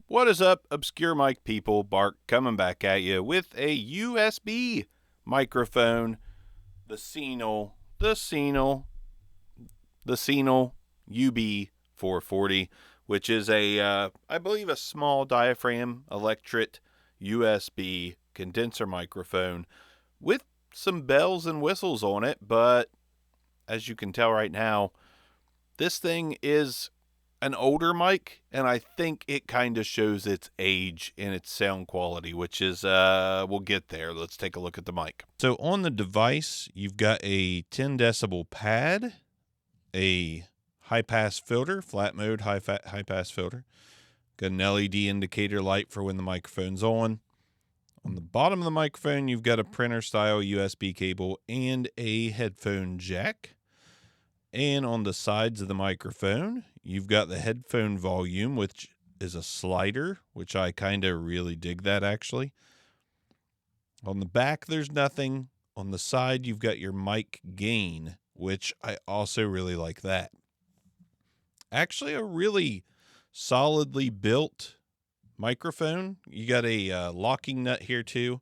What is up, obscure mic people? Bark coming back at you with a USB microphone, the SENAL UB440, which is I believe a small diaphragm electret USB condenser microphone with some bells and whistles on it, but as you can tell right now, this thing is an older mic, and I think it kind of shows its age in its sound quality, which is, we'll get there. Let's take a look at the mic. So on the device, you've got a 10 decibel pad, a high pass filter, flat mode high pass filter, got an LED indicator light for when the microphone's on. On the bottom of the microphone, you've got a printer style USB cable and a headphone jack. And on the sides of the microphone, you've got the headphone volume, which is a slider, which I kind of really dig that, actually. On the back, there's nothing. On the side, you've got your mic gain, which I also really like that. Actually, a really solidly built microphone. You got a locking nut here, too,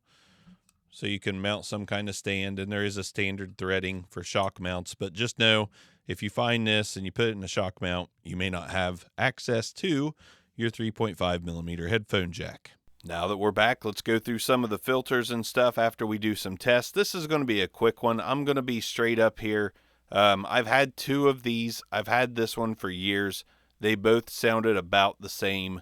so you can mount some kind of stand, and there is a standard threading for shock mounts, but just know, if you find this and you put it in a shock mount, you may not have access to your 3.5 millimeter headphone jack. Now that we're back, let's go through some of the filters and stuff after we do some tests. This is going to be a quick one. I'm going to be straight up here. I've had two of these. I've had this one for years. They both sounded about the same.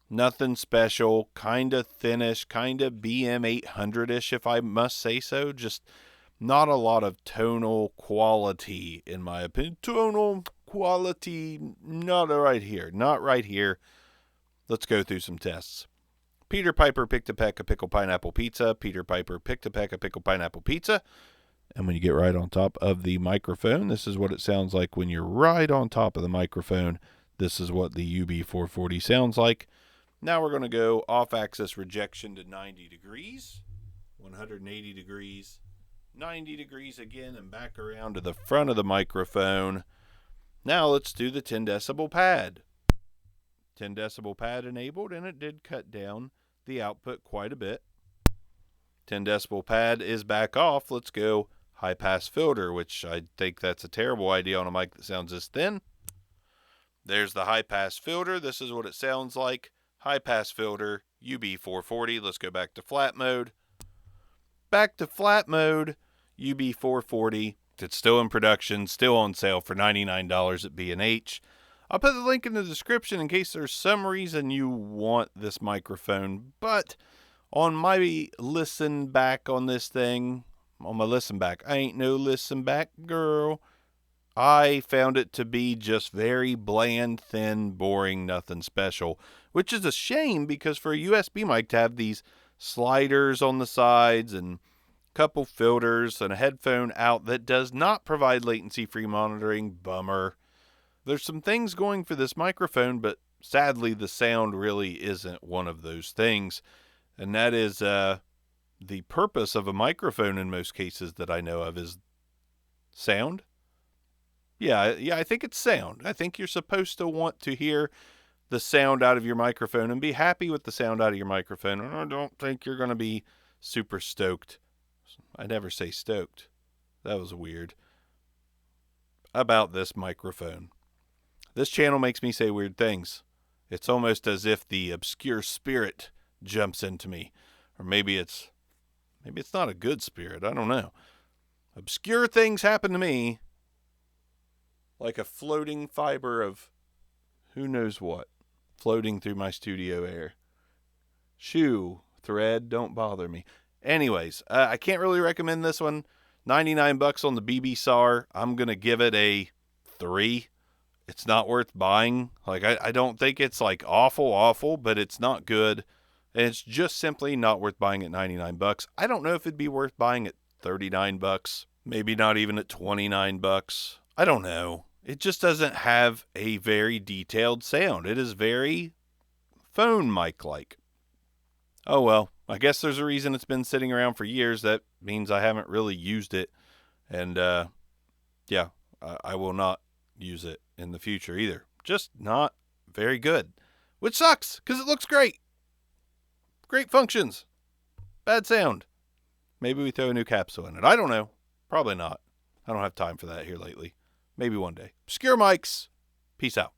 Nothing special, kind of thinnish, kind of BM800-ish, if I must say so. Just not a lot of tonal quality, in my opinion. Tonal quality, not right here. Not right here. Let's go through some tests. Peter Piper picked a peck of pickled pineapple pizza. Peter Piper picked a peck of pickled pineapple pizza. And when you get right on top of the microphone, this is what it sounds like when you're right on top of the microphone. This is what the UB440 sounds like. Now we're going to go off-axis rejection to 90 degrees, 180 degrees, 90 degrees again, and back around to the front of the microphone. Now let's do the 10 decibel pad. 10 decibel pad enabled, and it did cut down the output quite a bit. 10 decibel pad is back off. Let's go high pass filter, which I think that's a terrible idea on a mic that sounds this thin. There's the high pass filter. This is what it sounds like. High pass filter, UB440. Let's go back to flat mode. Back to flat mode, UB440. It's still in production, still on sale for $99 at B&H. I'll put the link in the description in case there's some reason you want this microphone. But on my listen back on this thing, on my listen back, I ain't no listen back girl, I found it to be just very bland, thin, boring, nothing special. Which is a shame, because for a USB mic to have these sliders on the sides and a couple filters and a headphone out that does not provide latency-free monitoring, bummer. There's some things going for this microphone, but sadly the sound really isn't one of those things. And that is the purpose of a microphone in most cases that I know of is sound. Yeah, I think it's sound. I think you're supposed to want to hear the sound out of your microphone and be happy with the sound out of your microphone. And I don't think you're going to be super stoked. I never say stoked. That was weird. About this microphone. This channel makes me say weird things. It's almost as if the obscure spirit jumps into me. Or maybe it's not a good spirit. I don't know. Obscure things happen to me. Like a floating fiber of who knows what floating through my studio air. Shoe thread, don't bother me. Anyways, I can't really recommend this one. $99 on the BB-SAR. I'm going to give it a 3. It's not worth buying. Like, I don't think it's like awful, but it's not good. And it's just simply not worth buying at $99. I don't know if it'd be worth buying at $39. Maybe not even at $29. I don't know. It just doesn't have a very detailed sound. It is very phone mic-like. Oh well, I guess there's a reason it's been sitting around for years. That means I haven't really used it. And yeah, I will not use it in the future either. Just not very good. which sucks because it looks great. Great functions. Bad sound. Maybe we throw a new capsule in it. I don't know. Probably not. I don't have time for that here lately. Maybe one day. Obscure Mics. Peace out.